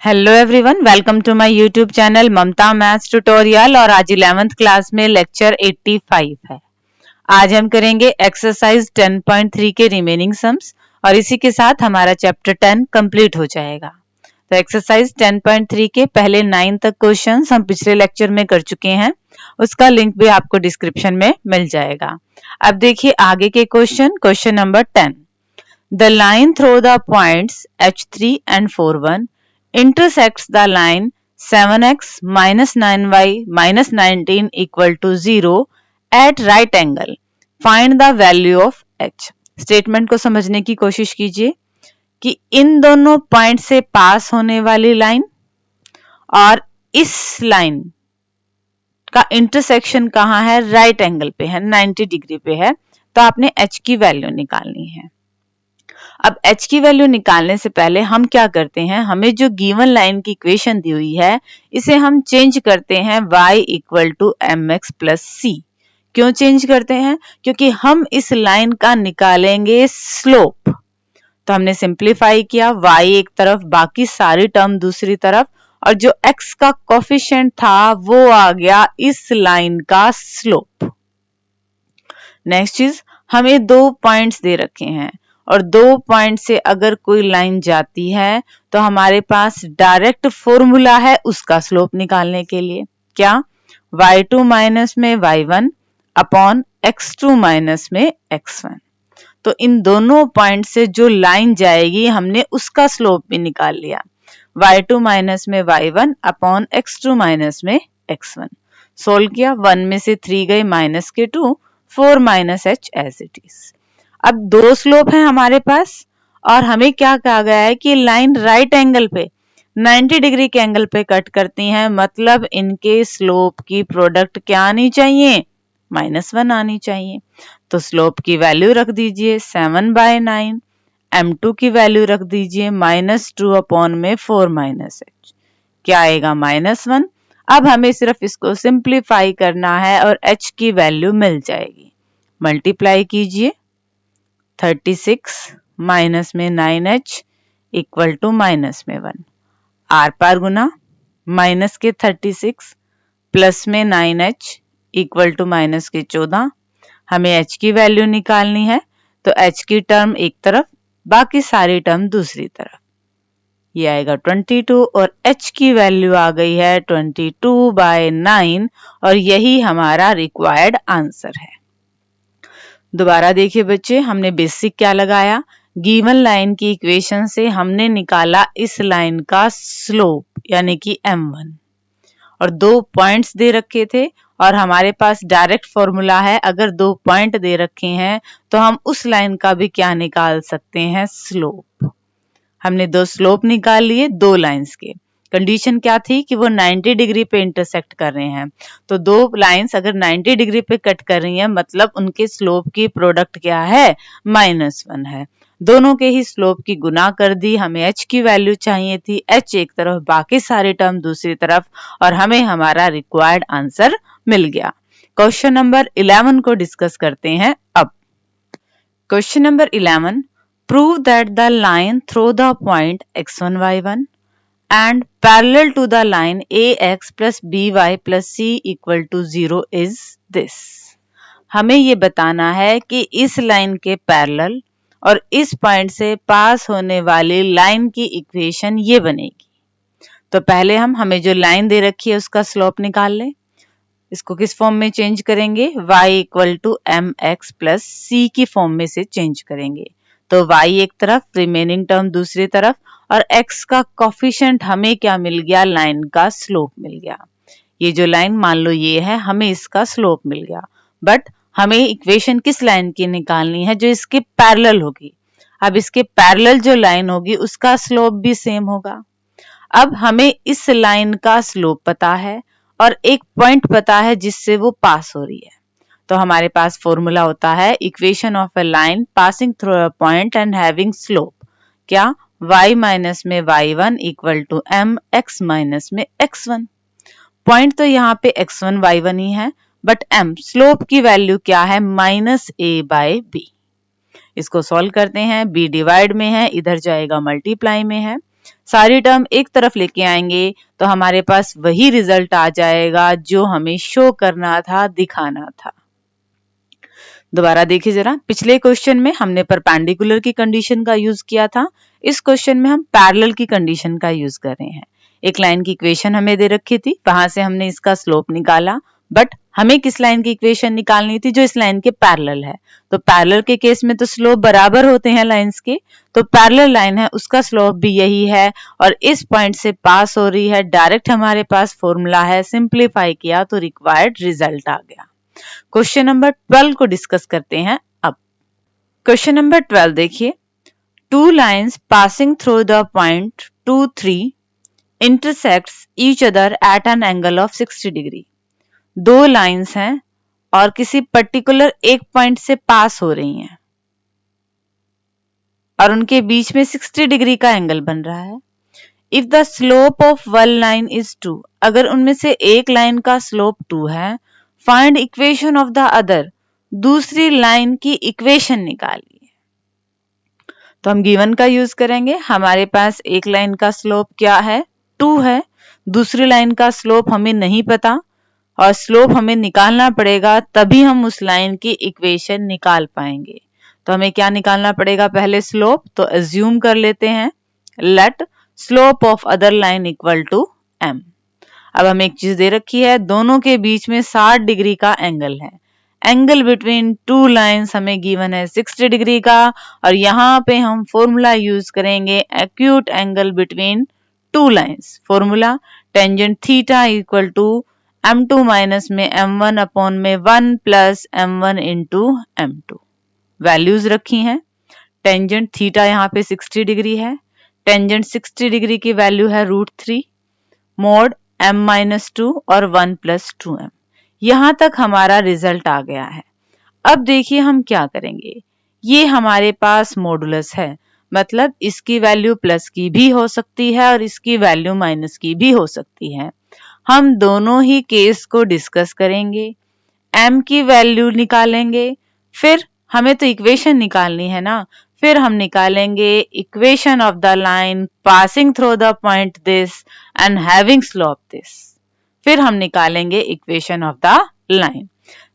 Hello everyone, welcome to my YouTube channel Mamta maths tutorial. और आज 11th class में lecture 85 है। आज हम करेंगे एक्सरसाइज 10.3 के रिमेनिंग सम्स और इसी के साथ हमारा चैप्टर 10 कंप्लीट हो जाएगा। तो एक्सरसाइज 10.3 के पहले 9 तक क्वेश्चंस हम पिछले लेक्चर में कर चुके हैं, उसका लिंक भी आपको डिस्क्रिप्शन में मिल जाएगा। अब देखिए आगे के question number 10। The line through the points H3 and 4, 1 intersects the line 7x minus 9y minus 19 equal to 0 at right angle. Find the value of h. Statement को समझने की कोशिश कीजिए कि इन दोनों पॉइंट से पास होने वाली लाइन और इस लाइन का इंटरसेक्शन कहाँ है? राइट एंगल पे है, 90 डिग्री पे है। तो आपने h की वैल्यू निकालनी है। अब h की वैल्यू निकालने से पहले हम क्या करते हैं, हमें जो गिवन लाइन की इक्वेशन दी हुई है इसे हम चेंज करते हैं y equal to mx plus c। क्यों चेंज करते हैं? क्योंकि हम इस लाइन का निकालेंगे स्लोप। तो हमने सिंप्लीफाई किया, y एक तरफ बाकी सारी टर्म दूसरी तरफ, और जो x का कोफिशिएंट था वो आ गया इस लाइन का स्लोप। नेक्स्ट चीज, हमें दो पॉइंट्स दे रखे हैं और दो पॉइंट से अगर कोई लाइन जाती है तो हमारे पास डायरेक्ट फॉर्मूला है उसका स्लोप निकालने के लिए। क्या? y2 माइनस में y1 अपॉन x2 माइनस में x1। तो इन दोनों पॉइंट से जो लाइन जाएगी हमने उसका स्लोप भी निकाल लिया। y2 माइनस में y1 अपॉन x2 माइनस में x1। सोल्व किया, 1 में से 3 गए माइनस के 2, 4 minus h as it is. अब दो स्लोप है हमारे पास और हमें क्या कहा गया है कि लाइन राइट एंगल पे 90 डिग्री के एंगल पे कट करती हैं, मतलब इनके स्लोप की प्रोडक्ट क्या आनी चाहिए? -1 आनी चाहिए। तो स्लोप की वैल्यू रख दीजिए 7/9, m2 की वैल्यू रख दीजिए -2 अपॉन में 4 माइनस h। क्या आएगा? -1। अब हमें सिर्फ इसको सिंप्लीफाई करना है और h की वैल्यू मिल जाएगी। मल्टीप्लाई कीजिए, 36 माइनस में 9h इक्वल टू माइनस में 1। आर पार गुना, माइनस के 36 प्लस में 9h इक्वल टू माइनस के 14। हमें h की वैल्यू निकालनी है तो h की टर्म एक तरफ बाकी सारी टर्म दूसरी तरफ। ये आएगा 22 और h की वैल्यू आ गई है 22/9 और यही हमारा रिक्वायर्ड आंसर है। दोबारा देखिए बच्चे, हमने बेसिक क्या लगाया? गिवन लाइन की इक्वेशन से हमने निकाला इस लाइन का स्लोप यानी कि m1 और दो पॉइंट्स दे रखे थे और हमारे पास डायरेक्ट फॉर्मूला है, अगर दो पॉइंट दे रखे हैं तो हम उस लाइन का भी क्या निकाल सकते हैं? स्लोप। हमने दो स्लोप निकाल लिए दो लाइंस के। कंडीशन क्या थी कि वो 90 डिग्री पे इंटरसेक्ट कर रहे हैं। तो दो लाइंस अगर 90 डिग्री पे कट कर रही हैं मतलब उनके स्लोप की प्रोडक्ट क्या है? -1 है। दोनों के ही स्लोप की गुना कर दी, हमें h की वैल्यू चाहिए थी, h एक तरफ बाकी सारे टर्म दूसरी तरफ, और हमें हमारा रिक्वायर्ड आंसर मिल गया। क्वेश्चन नंबर 11 को डिस्कस करते हैं अब। Question number 11, prove that the line through the point x1 y1 and parallel to the line ax plus by plus c equal to 0 is this। हमें ये बताना है कि इस लाइन के पैरेलल और इस पॉइंट से पास होने वाली लाइन की इक्वेशन ये बनेगी। तो पहले हमें जो लाइन दे रखी है उसका स्लोप निकाल लें। इसको किस फॉर्म में चेंज करेंगे? y equal to mx plus c की फॉर्म में से चेंज करेंगे। तो y एक तरफ, रिमेनिंग टर्म दूसरी तरफ, और x का कोफिशिएंट हमें क्या मिल गया? लाइन का स्लोप मिल गया। ये जो लाइन मान लो ये है, हमें इसका स्लोप मिल गया, बट हमें इक्वेशन किस लाइन की निकालनी है? जो इसके पैरेलल होगी। अब इसके पैरेलल जो लाइन होगी उसका स्लोप भी सेम होगा। अब हमें इस लाइन का स्लोप पता है और एक पॉइंट पता है जिससे वो पास हो रही है। तो हमारे पास फॉर्मूला होता है equation of a line passing through a point and having slope. क्या? y माइनस में y1 equal to m x minus में x1। पॉइंट तो यहाँ पे x1 y1 ही है, बट m स्लोप की वैल्यू क्या है? -a/b। इसको सॉल्व करते हैं, b डिवाइड में है, इधर जाएगा मल्टीप्लाई में है। सारी टर्म एक तरफ लेके आएंगे तो हमारे पास वही रिजल्ट आ जाएगा जो हमें शो करना था, दिखाना था। दोबारा देखिए जरा, पिछले क्वेश्चन में हमने परपेंडिकुलर की कंडीशन का यूज किया था, इस क्वेश्चन में हम पैरेलल की कंडीशन का यूज कर रहे हैं। एक लाइन की इक्वेशन हमें दे रखी थी, वहां से हमने इसका स्लोप निकाला, बट हमें किस लाइन की इक्वेशन निकालनी थी जो इस लाइन के पैरेलल है। तो पैरेलल के केस में तो स्लोप बराबर होते हैं लाइंस के, तो पैरेलल लाइन है उसका स्लोप भी यही है और इस पॉइंट से पास हो रही है। डायरेक्ट हमारे पास फॉर्मूला है, सिंप्लीफाई किया तो रिक्वायर्ड रिजल्ट आ गया। क्वेश्चन नंबर 12 को डिस्कस करते हैं अब। क्वेश्चन नंबर 12 देखिए, two lines passing through the point 2, 3 intersects each other at an angle of 60 degree. दो लाइंस हैं और किसी पर्टिकुलर एक पॉइंट से पास हो रही हैं और उनके बीच में 60 डिग्री का एंगल बन रहा है। If the slope of one line is 2, अगर उनमें से एक लाइन का स्लोप 2 है, find equation of the other, दूसरी लाइन की इक्वेशन निकालिए। तो हम गिवन का यूज करेंगे। हमारे पास एक लाइन का स्लोप क्या है, 2 है, दूसरी लाइन का स्लोप हमें नहीं पता और स्लोप हमें निकालना पड़ेगा, तभी हम उस लाइन की इक्वेशन निकाल पाएंगे। तो हमें क्या निकालना पड़ेगा, पहले स्लोप, तो अज्यूम कर लेते हैं let slope of other line equal to m। अब हमें एक चीज दे रखी है, दोनों के बीच में 60 डिग्री का एंगल है। एंगल बिटवीन टू लाइंस हमें गिवन है 60 डिग्री का और यहाँ पे हम फॉर्मूला यूज करेंगे acute angle between two lines. Formula tangent theta equal to m2 minus में m1 अपॉन में 1 plus m1 into m2। Values रखी हैं। टेंजेंट थीटा यहाँ पे 60 डिग्री है, टेंजेंट 60 डिग्री की वैल्यू है √3 मोड m-2 और 1 प्लस 2m। यहां तक हमारा रिजल्ट आ गया है। अब देखिए हम क्या करेंगे, ये हमारे पास मॉडुलस है, मतलब इसकी वैल्यू प्लस की भी हो सकती है और इसकी वैल्यू माइनस की भी हो सकती है। हम दोनों ही केस को डिस्कस करेंगे, m की वैल्यू निकालेंगे, फिर हमें तो इक्वेशन निकालनी है ना, फिर हम निकालेंगे equation of the line passing through the point this and having slope this. फिर हम निकालेंगे इक्वेशन ऑफ द लाइन।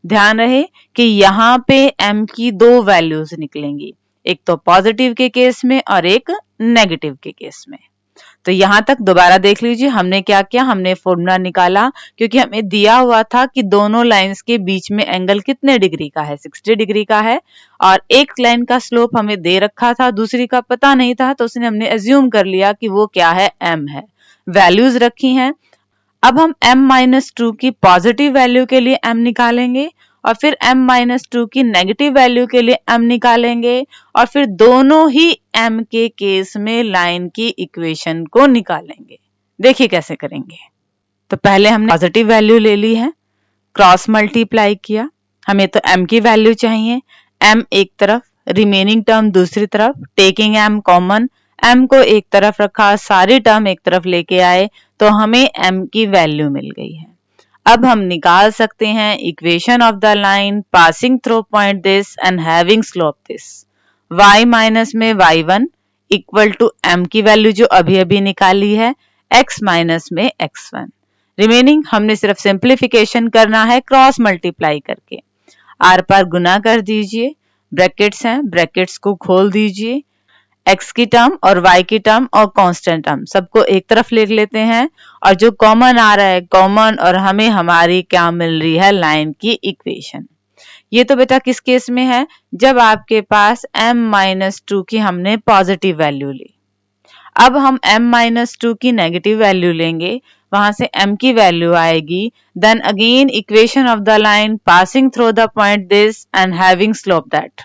ध्यान रहे कि यहाँ पे m की दो वैल्यूज निकलेंगी, एक तो पॉजिटिव के केस में और एक नेगेटिव के केस में। तो यहां तक दोबारा देख लीजिए, हमने क्या किया, हमने फॉर्मूला निकाला, क्योंकि हमें दिया हुआ था कि दोनों लाइंस के बीच में एंगल कितने डिग्री का है, 60 डिग्री का है और एक लाइन का स्लोप हमें दे रखा था, दूसरी का पता नहीं था, तो उसने हमने एज्यूम कर लिया कि वो क्या है, m है। वैल्यूज रखी हैं। अब हम m-2 की पॉजिटिव वैल्यू के लिए m निकालेंगे और फिर m-2 की नेगेटिव वैल्यू के लिए m निकालेंगे और फिर दोनों ही m के केस में लाइन की इक्वेशन को निकालेंगे। देखिए कैसे करेंगे। तो पहले हमने पॉजिटिव वैल्यू ले ली है, क्रॉस मल्टीप्लाई किया, हमें तो m की वैल्यू चाहिए, m एक तरफ, रिमेनिंग टर्म दूसरी तरफ, टेकिंग m कॉमन, m को एक तरफ रखा, सारी टर्म एक तरफ लेके आए, तो हमें m की वैल्यू मिल गई है। अब हम निकाल सकते हैं equation of the line passing through point this and having slope this. y minus में y1 इक्वल टू m की वैल्यू जो अभी अभी निकाली है, x माइनस में x1। रिमेनिंग हमने सिर्फ सिंप्लीफिकेशन करना है क्रॉस मल्टीप्लाई करके। आर पार गुना कर दीजिए, ब्रैकेट्स हैं, ब्रैकेट्स को खोल दीजिए, x की टर्म और y की टर्म और कांस्टेंट टर्म सबको एक तरफ ले लेते हैं और जो कॉमन आ रहा है कॉमन, और हमें हमारी क्या मिल रही है, लाइन की इक्वेशन। ये तो बेटा किस केस में है, जब आपके पास m-2 की हमने पॉजिटिव वैल्यू ली। अब हम m-2 की नेगेटिव वैल्यू लेंगे, वहां से m की वैल्यू आएगी, then again equation of the line passing through the point this and having slope that.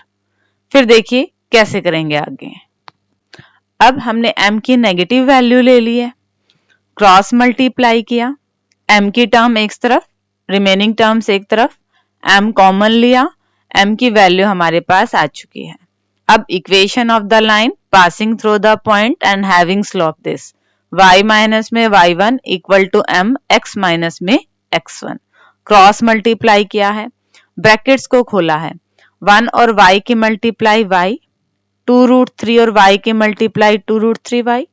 फिर देखिए कैसे करेंगे आगे। अब हमने m की नेगेटिव वैल्यू ले ली है, क्रॉस मल्टीप्लाई किया, m की टर्म एक तरफ, रिमेनिंग टर्म्स एक तरफ, m कॉमन लिया, m की वैल्यू हमारे पास आ चुकी है। अब equation of the line passing through the point and having slope this, y minus में y1 equal to m, x minus में x1, क्रॉस मल्टीप्लाई किया है, ब्रैकेट्स को खोला है, 1 और y की मल्टीप्लाई y, 2√3 और y की मल्टीप्लाई 2√3y,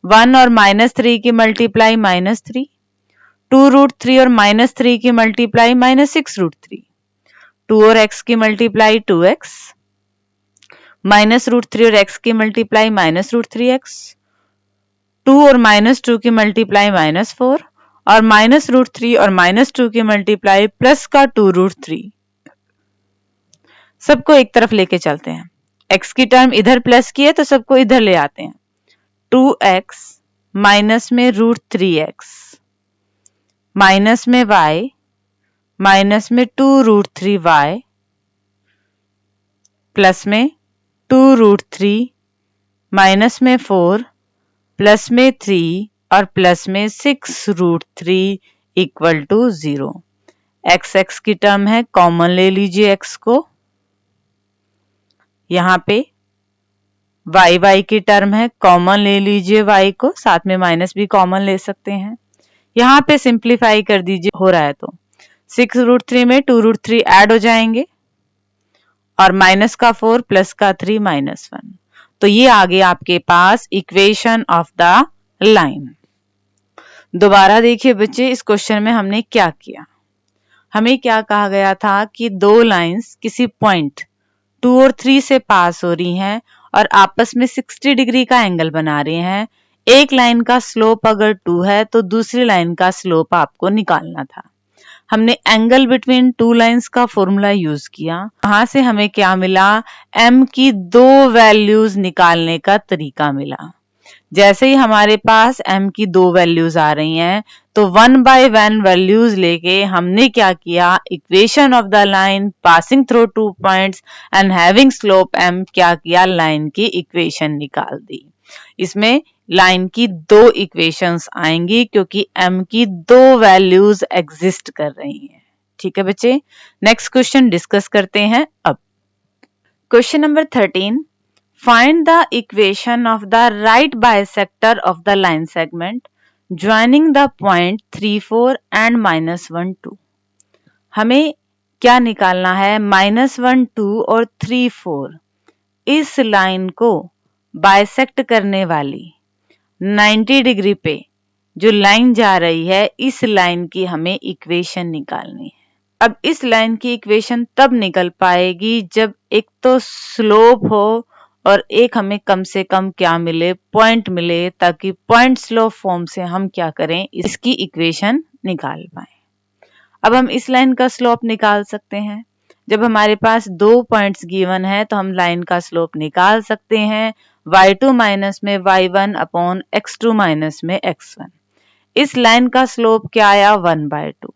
1 और -3 की मल्टीप्लाई -3, 2√3 और -3 की मल्टीप्लाई -6√3, 2 और x की मल्टीप्लाई 2x, -√3 और x की मल्टीप्लाई -√3x, 2 और -2 की मल्टीप्लाई -4 और -√3 और -2 की मल्टीप्लाई प्लस का 2√3। सबको एक तरफ लेके चलते हैं। x की टर्म इधर प्लस की है तो सबको इधर ले आते हैं। 2x माइनस में √3x माइनस में y माइनस में 2√3y प्लस में 2√3 माइनस में 4 प्लस में 3 और प्लस में 6√3 इक्वल टू 0। x की टर्म है, कॉमन ले लीजिए x को। यहाँ पे y की टर्म है, कॉमन ले लीजिए y को, साथ में माइनस भी कॉमन ले सकते हैं। यहाँ पे सिंप्लीफाई कर दीजिए, हो रहा है तो 6√3 में 2√3 ऐड हो जाएंगे और माइनस का 4 प्लस का 3 -1। तो ये आ गया आपके पास इक्वेशन ऑफ द लाइन। दोबारा देखिए बच्चे, इस क्वेश्चन में हमने क्या किया। हमें क्या कहा गया था कि दो लाइंस किसी पॉइंट 2 और 3 से पास हो रही हैं और आपस में 60 डिग्री का एंगल बना रहे हैं। एक लाइन का स्लोप अगर 2 है तो दूसरी लाइन का स्लोप आपको निकालना था। हमने एंगल बिटवीन टू लाइंस का फॉर्मूला यूज किया। वहां से हमें क्या मिला, m की दो वैल्यूज निकालने का तरीका मिला। जैसे ही हमारे पास m की दो वैल्यूज आ रही हैं तो 1/1 वैल्यूज लेके हमने क्या किया, equation of the line passing through 2 points and having slope m क्या किया, लाइन की इक्वेशन निकाल दी। इसमें लाइन की दो इक्वेशंस आएंगी क्योंकि m की दो वैल्यूज एग्जिस्ट कर रही हैं। ठीक है बच्चे, नेक्स्ट क्वेश्चन डिस्कस करते हैं। अब question number 13, find the equation of the right bisector of the line segment joining the point 3, 4 and -1, 2। हमें क्या निकालना है, -1, 2 और 3, 4 इस लाइन को बाइसेक्ट करने वाली 90 डिग्री पे जो लाइन जा रही है, इस लाइन की हमें इक्वेशन निकालनी है। अब इस लाइन की इक्वेशन तब निकल पाएगी जब एक तो स्लोप हो और एक हमें कम से कम क्या मिले, पॉइंट मिले, ताकि पॉइंट स्लोप फॉर्म से हम क्या करें, इसकी इक्वेशन निकाल पाए। अब हम इस लाइन का स्लोप निकाल सकते हैं। जब हमारे पास दो पॉइंट्स गिवन है तो हम लाइन का स्लोप निकाल सकते हैं, y2 माइनस में y1 अपॉन x2 माइनस में x1। इस लाइन का स्लोप क्या आया, 1/2।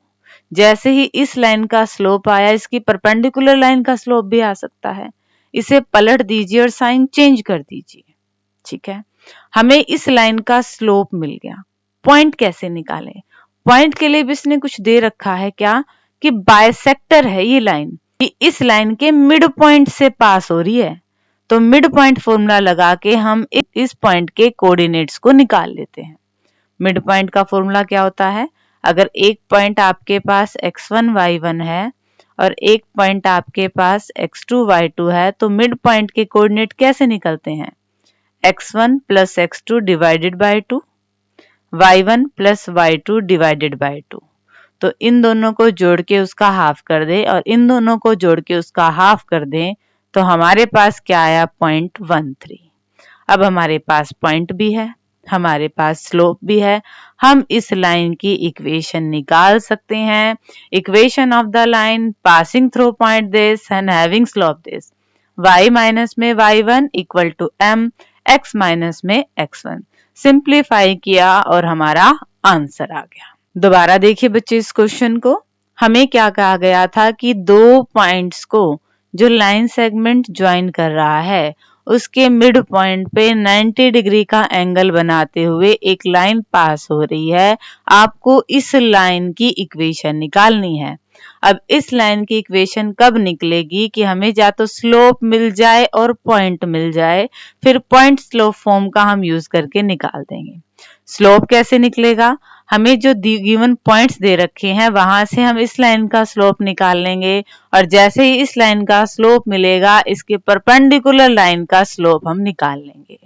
जैसे ही इस लाइन का स्लोप आया, इसकी परपेंडिकुलर लाइन का स्लोप भी आ सकता है। इसे पलट दीजिए और साइन चेंज कर दीजिए। ठीक है, हमें इस लाइन का स्लोप मिल गया। पॉइंट कैसे निकालें, पॉइंट के लिए भी इसने कुछ दे रखा है, क्या कि बाइसेक्टर है ये लाइन, इस लाइन के मिड पॉइंट से पास हो रही है। तो मिड पॉइंट फॉर्मूला लगा के हम इस पॉइंट के कोऑर्डिनेट्स को निकाल लेते हैं। मिड पॉइंट का फॉर्मूला क्या होता है, अगर एक पॉइंट आपके पास x1 y1 है और एक पॉइंट आपके पास x2 y2 है, तो मिड पॉइंट के कोऑर्डिनेट कैसे निकलते हैं, x1 plus x2 divided by 2, y1 plus y2 divided by 2। तो इन दोनों को जोड़ के उसका हाफ कर दे और इन दोनों को जोड़ के उसका हाफ कर दे, तो हमारे पास क्या आया, 0.13। अब हमारे पास पॉइंट भी है, हमारे पास स्लोप भी है, हम इस लाइन की इक्वेशन निकाल सकते हैं। Equation of the line passing through point this and having slope this, y minus में y1 equal to m, x minus में x1। सिंप्लीफाई किया और हमारा आंसर आ गया। दोबारा देखिए बच्चे इस क्वेश्चन को, हमें क्या कहा गया था कि दो पॉइंट्स को जो लाइन सेगमेंट ज्वाइन कर रहा है उसके मिड पॉइंट पे 90 डिग्री का एंगल बनाते हुए एक लाइन पास हो रही है। आपको इस लाइन की इक्वेशन निकालनी है। अब इस लाइन की इक्वेशन कब निकलेगी कि हमें या तो स्लोप मिल जाए और पॉइंट मिल जाए, फिर पॉइंट स्लोप फॉर्म का हम यूज करके निकाल देंगे। स्लोप कैसे निकलेगा, हमें जो गिवन पॉइंट्स दे रखे हैं वहां से हम इस लाइन का स्लोप निकाल लेंगे और जैसे ही इस लाइन का स्लोप मिलेगा, इसके परपेंडिकुलर लाइन का स्लोप हम निकाल लेंगे।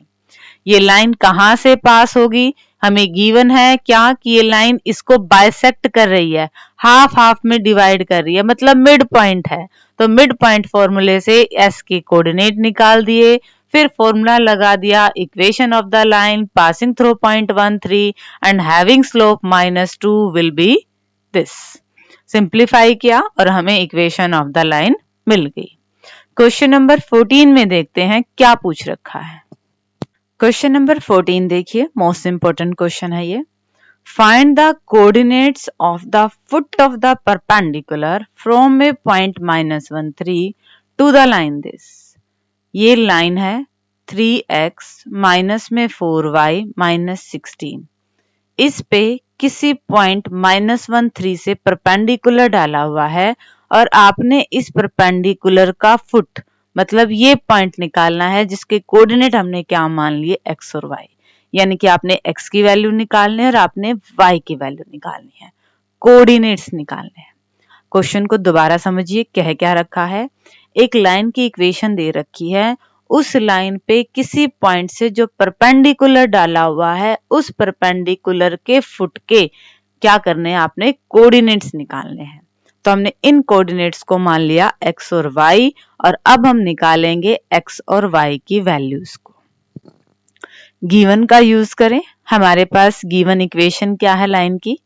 ये लाइन कहाँ से पास होगी, हमें गिवन है क्या कि ये लाइन इसको बाइसेक्ट कर रही है, हाफ हाफ में डिवाइड कर रही है, मतलब मिड पॉइंट है। तो मिड पॉइंट फॉर्मूले से एस के कोऑर्डिनेट निकाल दिए, फिर फॉर्मूला लगा दिया equation of the line passing through point 13 and having slope -2 will be this. Simplify किया और हमें इक्वेशन ऑफ द लाइन मिल गई। क्वेश्चन नंबर 14 में देखते हैं क्या पूछ रखा है। क्वेश्चन नंबर 14 देखिए, मोस्ट इंपोर्टेंट क्वेश्चन है ये। Find the coordinates of the foot of the perpendicular from a point -13 to the line this. ये लाइन है 3x माइनस में 4y माइनस 16। इस पे किसी पॉइंट -13 से परपेंडिकुलर डाला हुआ है और आपने इस परपेंडिकुलर का फुट मतलब ये पॉइंट निकालना है जिसके कोऑर्डिनेट हमने क्या मान लिए x और y, यानी कि आपने x की वैल्यू निकालनी है और आपने y की वैल्यू निकालनी है, कोऑर्डिनेट्स निकालने हैं। क्वेश्चन को दोबारा समझिए, कह क्या रखा है। एक लाइन की इक्वेशन दे रखी है, उस लाइन पे किसी पॉइंट से जो परपेंडिकुलर डाला हुआ है उस परपेंडिकुलर के फुट के क्या करने हैं, आपने कोऑर्डिनेट्स निकालने हैं। तो हमने इन कोऑर्डिनेट्स को मान लिया x और y और अब हम निकालेंगे x और y की वैल्यूज को। गिवन का यूज करें, हमारे पास गिवन इक्वेशन क्या है लाइन की,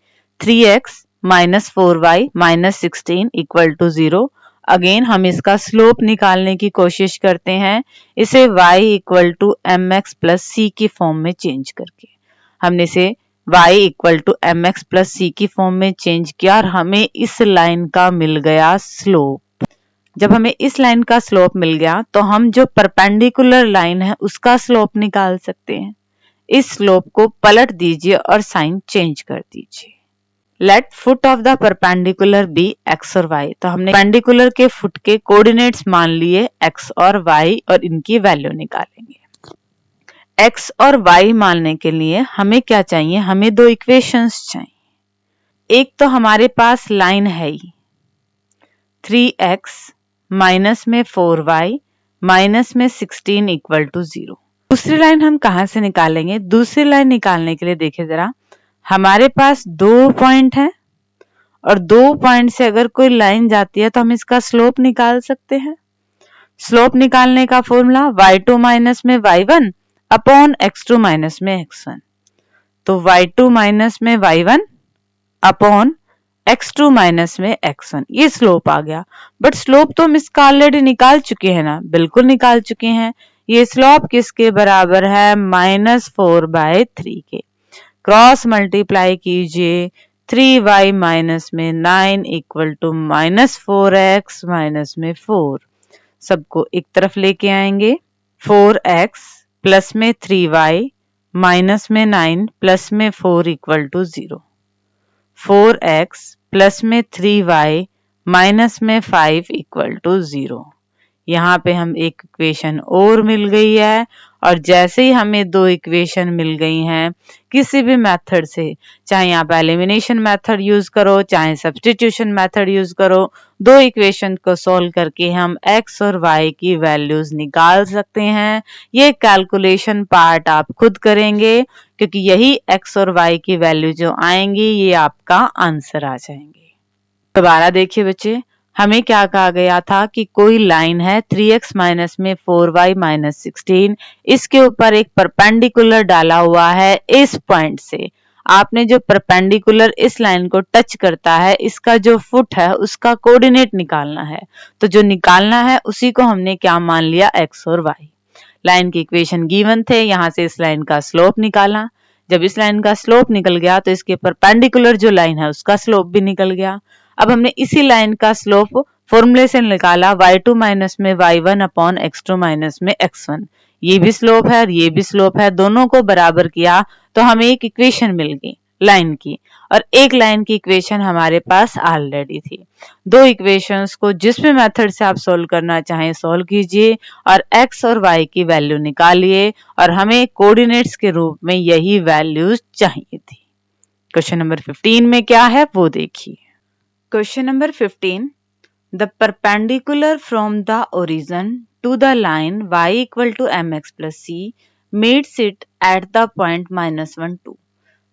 3x minus 4y minus 16 equal to 0। Again हम इसका स्लोप निकालने की कोशिश करते हैं, इसे y equal to mx plus c की फॉर्म में चेंज करके। हमने इसे y equal to mx plus c की फॉर्म में चेंज किया और हमें इस लाइन का मिल गया स्लोप। जब हमें इस लाइन का स्लोप मिल गया तो हम जो परपेंडिकुलर लाइन है उसका स्लोप निकाल सकते हैं। इस स्लोप को पलट दीजिए और साइन चेंज कर दीजिए। Let foot of the perpendicular be x और y। तो हमने परपेंडिकुलर के फुट के कोऑर्डिनेट्स मान लिए x और y और इनकी वैल्यू निकालेंगे। x और y मानने के लिए हमें क्या चाहिए, हमें दो इक्वेशंस चाहिए। एक तो हमारे पास लाइन है ही 3x माइनस में 4y माइनस में 16 इक्वल टू 0। दूसरी लाइन हम कहां से निकालेंगे, दूसरी लाइन निकालने के लिए देखिए जरा, हमारे पास दो पॉइंट है और दो पॉइंट से अगर कोई लाइन जाती है तो हम इसका स्लोप निकाल सकते हैं। स्लोप निकालने का फॉर्मूला y2 माइनस में y1 अपॉन x2 माइनस में x1। तो y2 माइनस में y1 अपॉन x2 माइनस में x1, ये स्लोप आ गया। बट स्लोप तो हम इसका ऑलरेडी निकाल चुके हैं ना, बिल्कुल निकाल चुके हैं। ये स्लोप किसके बराबर है, -4/3 के। क्रॉस मल्टीप्लाई कीजिए, 3y माइनस में 9 इक्वल टू -4x माइनस में 4। सबको एक तरफ लेके आएंगे, 4x प्लस में 3y माइनस में 9 प्लस में 4 इक्वल टू 0। 4x प्लस में 3y माइनस में 5 इक्वल टू 0। यहाँ पे हम एक इक्वेशन और मिल गई है और जैसे ही हमें दो इक्वेशन मिल गई हैं, किसी भी मेथड से, चाहे आप एलिमिनेशन मेथड यूज करो चाहे सब्स्टिट्यूशन मेथड यूज करो, दो इक्वेशन को सॉल्व करके हम x और y की वैल्यूज निकाल सकते हैं। ये कैलकुलेशन पार्ट आप खुद करेंगे क्योंकि यही x और y की वैल्यू जो आएंगी ये आपका आंसर आ जाएंगे। दोबारा देखिए बच्चे, हमें क्या कहा गया था कि कोई लाइन है 3x माइनस में 4y माइनस 16, इसके ऊपर एक परपेंडिकुलर डाला हुआ है इस पॉइंट से। आपने जो परपेंडिकुलर इस लाइन को टच करता है इसका जो फुट है उसका कोऑर्डिनेट निकालना है। तो जो निकालना है उसी को हमने क्या मान लिया, x और y। लाइन की इक्वेशन गिवन थे, यहां से इस लाइन का स्लोप निकाला। जब इस लाइन का स्लोप निकल गया तो इसके परपेंडिकुलर जो लाइन है उसका स्लोप भी निकल गया। अब हमने इसी लाइन का स्लोप फॉर्मूले से निकाला, y2 माइनस में y1 अपॉन x2 माइनस में x1। ये भी स्लोप है और ये भी स्लोप है, दोनों को बराबर किया तो हमें एक इक्वेशन मिल गई लाइन की, और एक लाइन की इक्वेशन हमारे पास ऑलरेडी थी। दो इक्वेशंस को जिस भी मेथड से आप सोल्व करना चाहें सोल्व कीजिए और x और y की वैल्यू निकालिए और हमें कोऑर्डिनेट्स के रूप में यही वैल्यूज चाहिए थी। क्वेश्चन नंबर 15 में क्या है वो देखिए। Question number 15. The perpendicular from the origin to the line y equal to mx plus c meets it at the point -1, 2.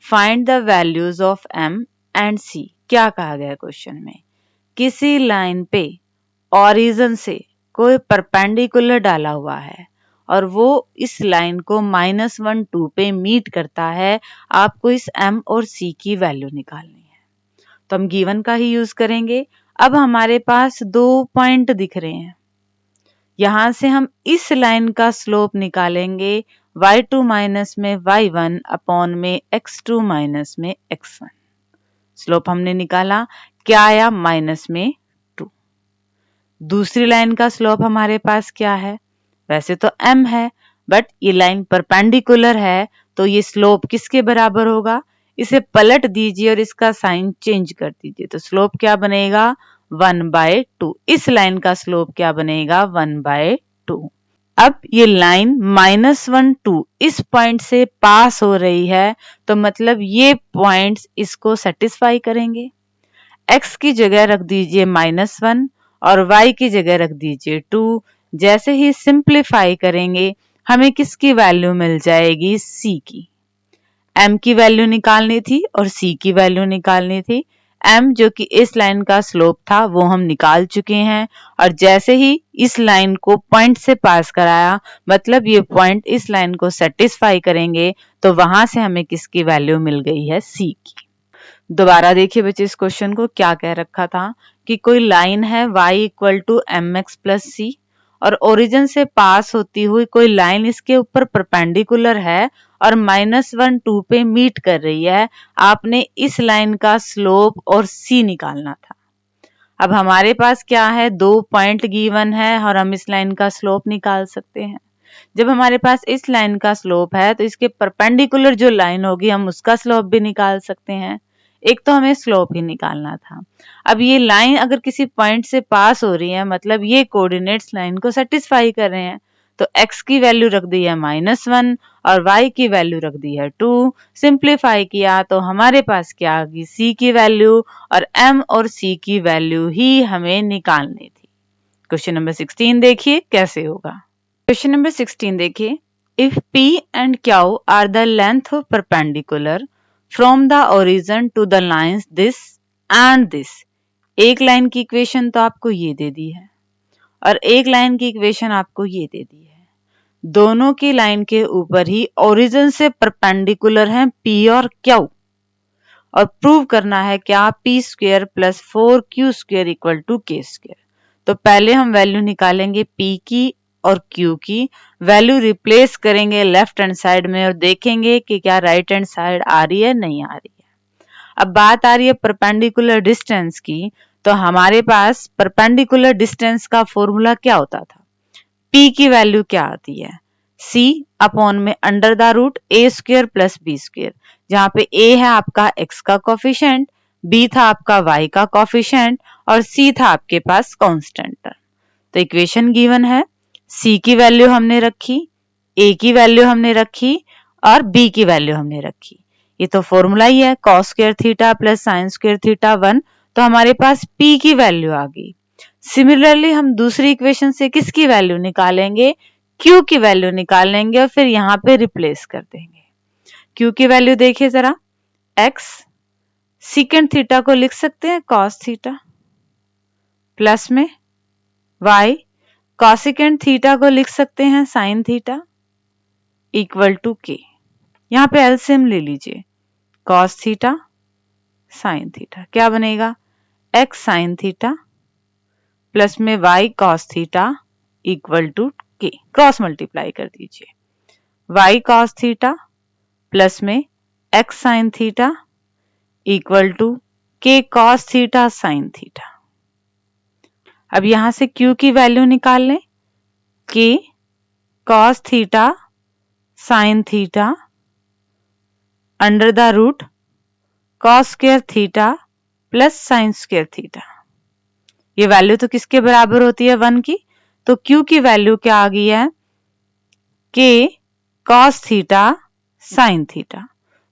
Find the values of m and c. क्या कहा गया क्वेश्चन में? किसी लाइन पे ओरिजिन से कोई perpendicular डाला हुआ है और वो इस लाइन को -1, 2 पे मीट करता है। आपको इस m और c की वैल्यू निकालनी है, तो हम गिवन का ही यूज करेंगे। अब हमारे पास 2 पॉइंट दिख रहे हैं, यहां से हम इस लाइन का स्लोप निकालेंगे y2 माइनस में y1 अपॉन में x2 माइनस में x1। स्लोप हमने निकाला, क्या आया? -2। दूसरी लाइन का स्लोप हमारे पास क्या है? वैसे तो m है, बट ये लाइन परपेंडिकुलर है, तो ये स्लोप किसके बराबर होगा? इसे पलट दीजिए और इसका साइन चेंज कर दीजिए, तो स्लोप क्या बनेगा? 1/2। इस लाइन का स्लोप क्या बनेगा? 1/2। अब ये लाइन -1, 2 इस पॉइंट से पास हो रही है, तो मतलब ये पॉइंट्स इसको सेटिस्फाई करेंगे। x की जगह रख दीजिए -1 और y की जगह रख दीजिए 2। जैसे ही सिंप्लीफाई करेंगे हमें किसकी वैल्यू मिल जाएगी? c की। m की वैल्यू निकालनी थी और c की वैल्यू निकालनी थी। m जो कि इस लाइन का स्लोप था वो हम निकाल चुके हैं, और जैसे ही इस लाइन को पॉइंट से पास कराया, मतलब ये पॉइंट इस लाइन को सेटिस्फाई करेंगे, तो वहां से हमें किसकी वैल्यू मिल गई है? c की। दोबारा देखिए बच्चे, इस क्वेश्चन को क्या कह रखा था कि कोई लाइन है y = mx + c और ओरिजिन से पास होती हुई कोई लाइन इसके ऊपर परपेंडिकुलर है और -1, 2 पे मीट कर रही है। आपने इस लाइन का स्लोप और c निकालना था। अब हमारे पास क्या है? 2 पॉइंट गिवन है और हम इस लाइन का स्लोप निकाल सकते हैं। जब हमारे पास इस लाइन का स्लोप है तो इसके परपेंडिकुलर जो लाइन होगी हम उसका स्लोप भी निकाल सकते हैं। एक तो हमें स्लोप ही निकालना था। अब ये लाइन अगर किसी पॉइंट से पास हो रही है, मतलब ये कोऑर्डिनेट्स लाइन को सेटिस्फाई कर रहे हैं, तो x की वैल्यू रख दी है -1 और y की वैल्यू रख दी है 2। सिंप्लीफाई किया तो हमारे पास क्या आ गई? c की वैल्यू, और m और c की वैल्यू ही हमें निकालनी थी। क्वेश्चन नंबर 16 देखिए कैसे होगा। क्वेश्चन नंबर 16 देखिए, if p and q are the length of perpendicular from the origin to the lines this and this। एक लाइन की इक्वेशन तो आपको ये दे दी है और एक लाइन की इक्वेशन आपको ये दे दी है। दोनों की लाइन के ऊपर ही ओरिजिन से परपेंडिकुलर हैं p और q, और प्रूव करना है क्या? p² + 4q² = k²। तो पहले हम वैल्यू निकालेंगे p की और q की। वैल्यू रिप्लेस करेंगे लेफ्ट हैंड साइड में और देखेंगे कि क्या राइट हैंड साइड आ रही है, नहीं आ रही है। अब बात आ रही है परपेंडिकुलर डिस्टेंस की, तो हमारे पास परपेंडिकुलर डिस्टेंस का फॉर्मूला क्या होता था? p की वैल्यू क्या आती है? c अपॉन में √a² + b², जहां पे a है आपका x का कोफिशिएंट, b था आपका y का कोफिशिएंट और c था आपके पास कांस्टेंट। तो इक्वेशन गिवन है, c की वैल्यू हमने रखी, a की वैल्यू हमने रखी और b की वैल्यू हमने रखी। ये तो फॉर्मूला ही है, cos² थीटा + sin² थीटा 1। तो हमारे पास p की वैल्यू आ गई। सिमिलरली हम दूसरी इक्वेशन से किसकी वैल्यू निकालेंगे? q की वैल्यू निकालेंगे और फिर यहाँ पे रिप्लेस कर देंगे। q की वैल्यू देखिए जरा, x सेकंड थीटा को लिख सकते हैं cos थीटा, प्लस में y कोसेकेंड थीटा को लिख सकते हैं sin थीटा = k। यहाँ पे एलसीएम ले लीजिए, cos थीटा sin थीटा क्या बनेगा? x sin थीटा प्लस में y cos theta = k। Cross multiply कर दीजिए, y cos थीटा प्लस में x sin theta = k cos theta sin theta. अब यहां से q की वैल्यू निकाल लें, k cos theta sin theta √cos² theta plus sin² theta. ये वैल्यू तो किसके बराबर होती है? 1 की। तो q की वैल्यू क्या आ गई है? k cos theta sin theta.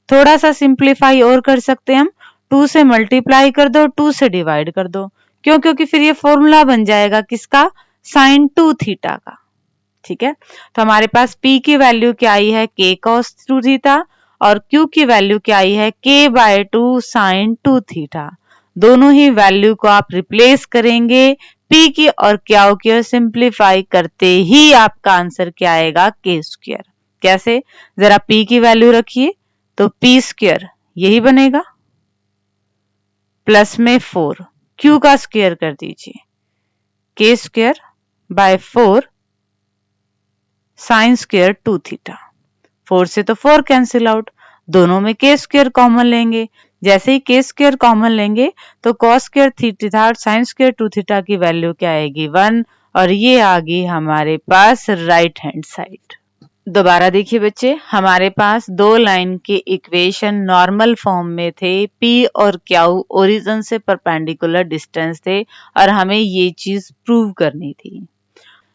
थोड़ा सा सिंप्लीफाई और कर सकते हैं हम, 2 से मल्टीप्लाई कर दो, 2 से डिवाइड कर दो। क्यों? क्योंकि फिर ये फॉर्मूला बन जाएगा किसका? sin 2 थीटा का। ठीक है, तो हमारे पास P की वैल्यू क्या आई है k cos 2 थीटा और Q की वैल्यू क्या आई है k/2 sin 2 थीटा। दोनों ही वैल्यू को आप रिप्लेस करेंगे P की और Q की और सिंप्लीफाई करते ही आपका आंसर क्या आएगा k स्क्वायर। कैसे, जरा P की वैल्यू रखिए तो P स्क्वायर यही बनेगा प्लस में 4 Q का स्क्वायर कर दीजिए k square by 4 sine square 2 theta. 4 से तो 4 कैंसिल आउट, दोनों में k स्क्वायर कॉमन लेंगे। जैसे ही k स्क्वायर कॉमन लेंगे तो cos स्क्वायर थीटा और sin स्क्वायर 2 थीटा की वैल्यू क्या आएगी 1 और ये आ गई हमारे पास राइट हैंड साइड। दोबारा देखिए बच्चे, हमारे पास दो लाइन के इक्वेशन नॉर्मल फॉर्म में थे, P और Q ओरिजिन से परपेंडिकुलर डिस्टेंस थे और हमें ये चीज प्रूव करनी थी।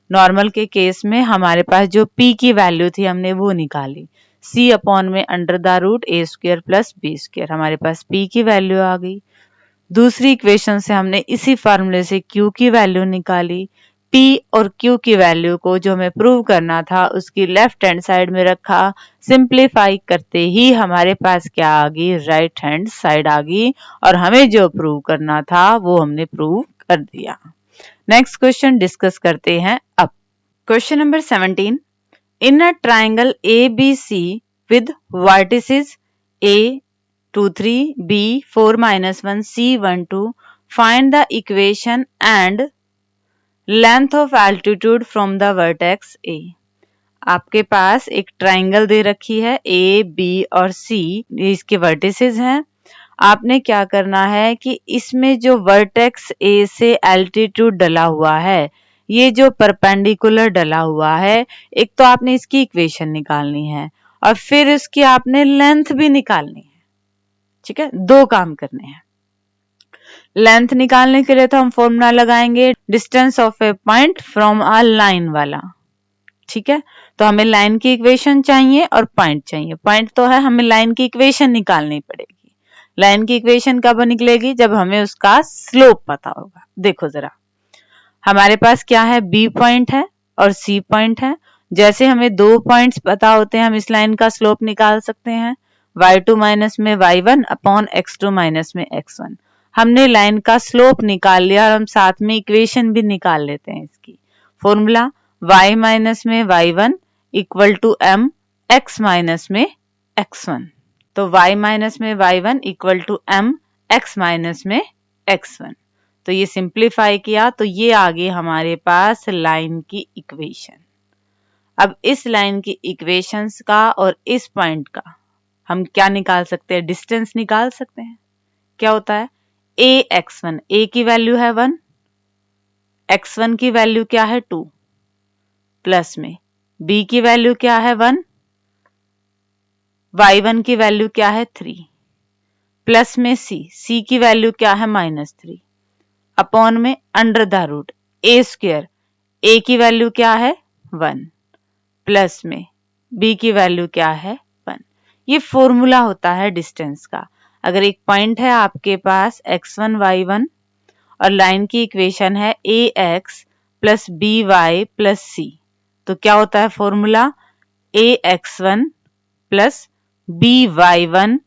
नॉर्मल के केस में हमारे पास जो P की वैल्यू थी हमने वो निकाली, C अपॉन में under the root a square plus b square, हमारे पास P की वैल्यू आ गई। दूसरी इक्वेशन से हमने इसी फार्मूले से Q की वैल्यू निकाली, P और Q की वैल्यू को जो हमें प्रूव करना था उसकी लेफ्ट हैंड साइड में रखा, सिंप्लीफाई करते ही हमारे पास क्या आ गई राइट हैंड साइड आ गई और हमें जो प्रूव करना था वो हमने प्रूव कर दिया। नेक्स्ट क्वेश्चन डिस्कस करते हैं अब। Question number 17, in a triangle ABC with vertices A 2 3 B 4 -1 C 1 2 find the equation and length of altitude from the vertex A। आपके पास एक ट्राइंगल दे रखी है A, B और C, ये इसके वर्टिसेस हैं। आपने क्या करना है कि इसमें जो वर्टेक्स A से एल्टीट्यूड डला हुआ है, ये जो परपेंडिकुलर डला हुआ है, एक तो आपने इसकी इक्वेशन निकालनी है और फिर इसकी आपने लेंथ भी निकालनी है। ठीक है, दो काम करने हैं। लेंथ निकालने के लिए तो हम फॉर्मूला लगाएंगे distance of A point from a line वाला। ठीक है, तो हमें लाइन की इक्वेशन चाहिए और पॉइंट चाहिए। पॉइंट तो है, हमें लाइन की इक्वेशन निकालनी पड़ेगी। लाइन की इक्वेशन कब निकलेगी, जब हमें उसका स्लोप पता होगा। देखो जरा, हमारे पास क्या है, बी पॉइंट है और सी पॉइंट है। जैसे हमें दो पॉइंट्स पता होते हैं, हम इस लाइन का स्लोप निकाल सकते हैं y2 माइनस में y1 अपॉन x2 माइनस में x1। हमने लाइन का स्लोप निकाल लिया और हम साथ में इक्वेशन भी निकाल लेते हैं इसकी। फॉर्मूला y माइनस में y1 equal to m x minus में x1। तो y माइनस में y1 equal to m x minus में x1। तो ये सिंप्लीफाई किया तो ये आ गई हमारे पास लाइन की इक्वेशन। अब इस लाइन की इक्वेशंस का और इस पॉइंट का हम क्या निकाल सकते हैं, डिस्टेंस निकाल सकते हैं। क्या होता है, a(x1), a की वैल्यू है 1, x1 की वैल्यू क्या है 2, प्लस में b की वैल्यू क्या है 1, y1 की वैल्यू क्या है 3, प्लस में c की वैल्यू क्या है -3, अपॉन में under the root a square, a की वैल्यू क्या है 1, प्लस में b की वैल्यू क्या है 1। ये फॉर्मूला होता है डिस्टेंस का। अगर एक पॉइंट है आपके पास x1 y1 और लाइन की इक्वेशन है ax plus by plus c, तो क्या होता है formula, ax1 plus by1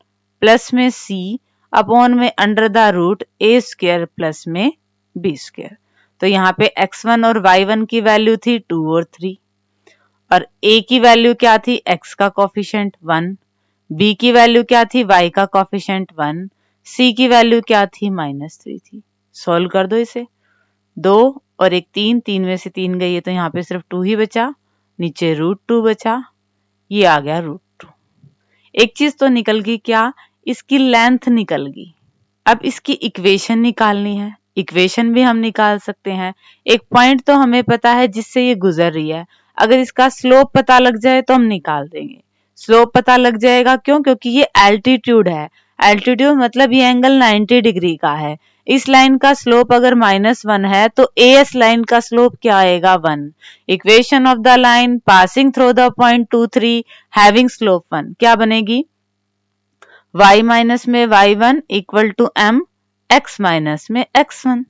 plus में c अपॉन में under the root a square plus में b स्क्वायर। तो यहाँ पे x1 और y1 की वैल्यू थी 2 और 3 और a की वैल्यू क्या थी, x का कोफिशिएंट 1, b की वैल्यू क्या थी, y का कोफिशिएंट 1, c की वैल्यू क्या थी -3 थी। सॉल्व कर दो इसे, 2 और 1 3, 3 में से 3 गई है तो यहाँ पे सिर्फ 2 ही बचा, नीचे √2 बचा, ये आ गया √2। एक चीज तो निकल गई, क्या, इसकी लेंथ निकल गई। अब इसकी इक्वेशन निकालनी है, इक्वेशन भी हम निकाल सकते हैं। एक पॉइंट तो हमें पता है जिससे ये गुजर रही है, अगर इसका स्लोप पता लग जाए तो हम निकाल देंगे। स्लोप पता लग जाएगा, क्यों, क्योंकि ये एल्टीट्यूड है। एल्टीट्यूड मतलब ये एंगल 90 डिग्री का है। इस लाइन का स्लोप अगर -1 है तो एएस लाइन का स्लोप क्या आएगा 1। Equation of the line passing through the point 2 3 having slope 1 क्या बनेगी, y माइनस में y1 equal to m x minus में x1,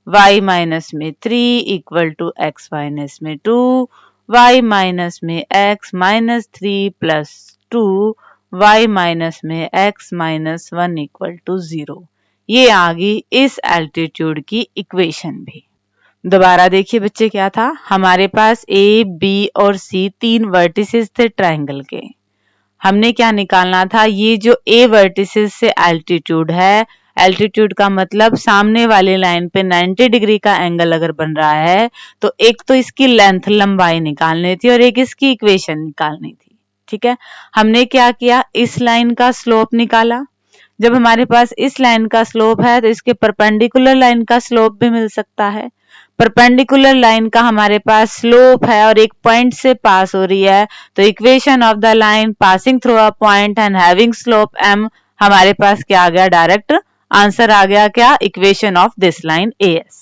y माइनस में 3 इक्वल टू x माइनस में 2, y माइनस में x minus 3 plus 2 y minus में x minus 1 equal to 0। ये आ गई इस एल्टीट्यूड की इक्वेशन भी। दोबारा देखिए बच्चे, क्या था हमारे पास a, b और c तीन वर्टिसेस थे ट्रायंगल के। हमने क्या निकालना था, ये जो a वर्टिसेस से एल्टीट्यूड है, एल्टीट्यूड का मतलब सामने वाली लाइन पे 90 डिग्री का एंगल अगर बन रहा है तो एक तो इसकी लेंथ लंबाई निकालनी थी और एक इसकी इक्वेशन निकालनी थी। ठीक है, हमने क्या किया, इस लाइन का स्लोप निकाला। जब हमारे पास इस लाइन का स्लोप है तो इसके परपेंडिकुलर लाइन का स्लोप भी मिल सकता है। परपेंडिकुलर लाइन का हमारे पास स्लोप है और एक पॉइंट से पास हो रही है, तो equation of the line passing through a point and having slope m, हमारे पास क्या आ गया, डायरेक्ट आंसर आ गया क्या, equation of this line as।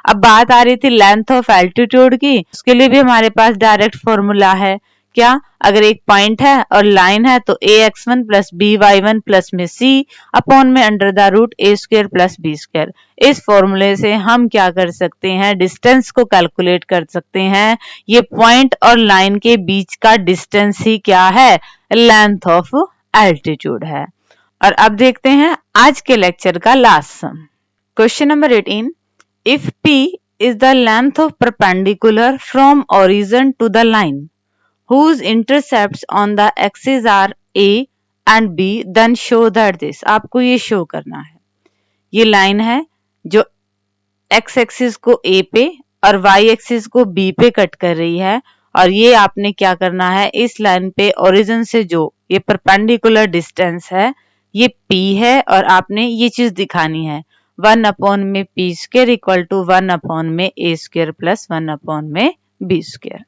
अब बात आ रही थी लेंथ ऑफ एल्टीट्यूड की, उसके लिए भी हमारे पास डायरेक्ट फॉर्मूला है। क्या, अगर एक पॉइंट है और लाइन है तो ax1 प्लस by1 प्लस में c अपॉन में under the root a square plus b square. इस फॉर्मूले से हम क्या कर सकते हैं, डिस्टेंस को कैलकुलेट कर सकते हैं। ये पॉइंट और लाइन के बीच का डिस्टेंस ही क्या है, लेंथ ऑफ एल्टीट्यूड है। और अब देखते हैं आज के लेक्चर का last sum. Question number 18, if p is the length of perpendicular from origin to the line whose intercepts on the axis are a and b, then show that this। आपको ये शो करना है, ये line है जो x axis को a पे और y एक्सिस को b पे कट कर रही है, और ये आपने क्या करना है, इस लाइन पे ओरिजिन से जो ये परपेंडिकुलर डिस्टेंस है ये p है, और आपने ये चीज दिखानी है 1 अपॉन में p square equal to 1 upon में a स्क्वायर प्लस 1 अपॉन में b स्क्वायर।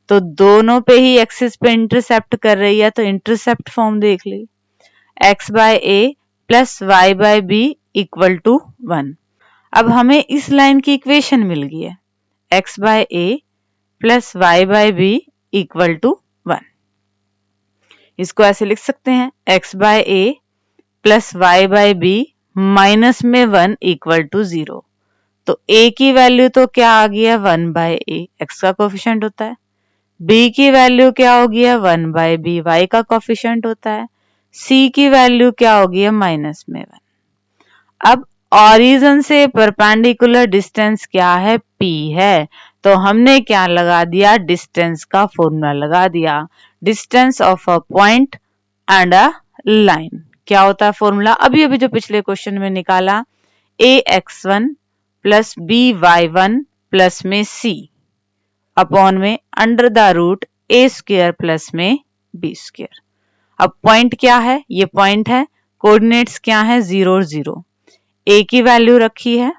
तो दोनों पे ही एक्सिस पे इंटरसेप्ट कर रही है, तो इंटरसेप्ट फॉर्म देख ली, x by a plus y by b equal to 1। अब हमें इस लाइन की इक्वेशन मिल गई है, x by a plus y by b equal to 1। इसको ऐसे लिख सकते हैं, x by a plus y by b minus में 1 इक्वल टू 0। तो a की वैल्यू तो क्या आ गया, 1 बाय a, x का कोफिशिएंट होता है। b की वैल्यू क्या होगी, 1 बाय b, y का कोफिशिएंट होता है। c की वैल्यू क्या होगी, माइनस में 1। अब ओरिजिन से परपेंडिकुलर डिस्टेंस क्या है, p है, तो हमने क्या लगा दिया, डिस्टेंस का फॉर्मूला लगा दिया, distance of a point and a line. क्या होता है फॉर्मूला, अभी अभी जो पिछले क्वेश्चन में निकाला, ax1 प्लस by1 प्लस में c अपॉन में under the root a square plus में b स्क्वायर। अब पॉइंट क्या है, ये पॉइंट है, कोऑर्डिनेट्स क्या है, 0 और 0। a की वैल्यू रखी है,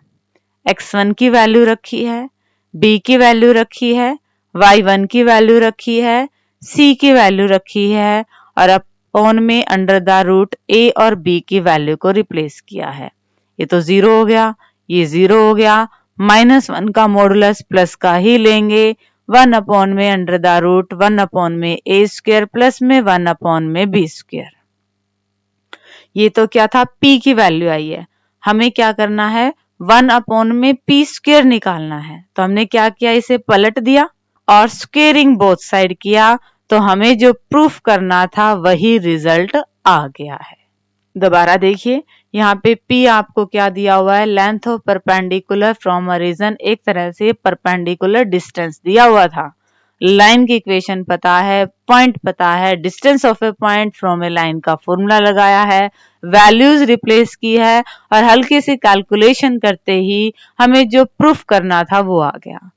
x1 की वैल्यू रखी है, b की वैल्यू रखी है, y1 की वैल्यू रखी है, c की वैल्यू रखी है, और अपॉन में अंडर द रूट a और b की वैल्यू को रिप्लेस किया है। ये तो 0 हो गया, ये 0 हो गया, -1 का मॉडुलस प्लस का ही लेंगे, 1 अपॉन में अंडर द रूट 1 अपॉन में a स्क्वायर प्लस में 1 अपॉन में b स्क्वायर। ये तो क्या था, p की वैल्यू आई है, हमें क्या करना है, 1 अपॉन में p स्क्वायर निकालना है। तो हमने क्या किया, इसे पलट दिया और स्क्वेयरिंग बोथ साइड किया, तो हमें जो प्रूफ करना था वही रिजल्ट आ गया है। दोबारा देखिए, यहाँ पे P आपको क्या दिया हुआ है, length of perpendicular from origin, एक तरह से परपेंडिकुलर डिस्टेंस दिया हुआ था। लाइन की इक्वेशन पता है, पॉइंट पता है, distance of A point from A line का फॉर्मूला लगाया है, वैल्यूज रिप्लेस की है, और हल्की सी कैलकुलेशन करते ही हमें जो प्रूफ करना था वो आ गया।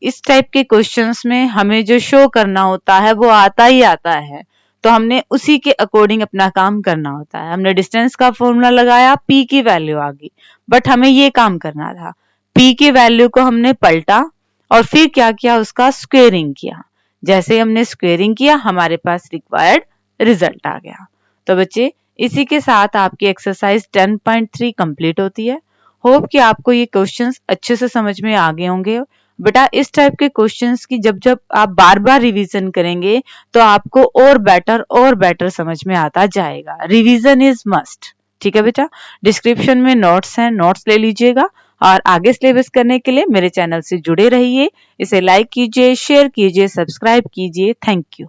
इस टाइप के क्वेश्चंस में हमें जो शो करना होता है वो आता ही आता है, तो हमने उसी के अकॉर्डिंग अपना काम करना होता है। हमने डिस्टेंस का फॉर्मूला लगाया, p की वैल्यू आ गई, बट हमें ये काम करना था, p की वैल्यू को हमने पलटा और फिर क्या किया, उसका स्क्वेयरिंग किया। जैसे हमने स्क्वेयरिंग किया, हमारे पास रिक्वायर्ड रिजल्ट आ गया। तो बच्चे, इसी के साथ आपकी एक्सरसाइज 10.3 कंप्लीट होती है। होप कि आपको ये क्वेश्चंस अच्छे से समझ में आ गए होंगे। बेटा, इस टाइप के क्वेश्चंस की जब जब आप बार बार रिवीजन करेंगे तो आपको और बेटर समझ में आता जाएगा। Revision is must. ठीक है बेटा, डिस्क्रिप्शन में नोट्स हैं, नोट्स ले लीजिएगा। और आगे सिलेबस करने के लिए मेरे चैनल से जुड़े रहिए। इसे लाइक कीजिए, शेयर कीजिए, सब्सक्राइब कीजिए। Thank you.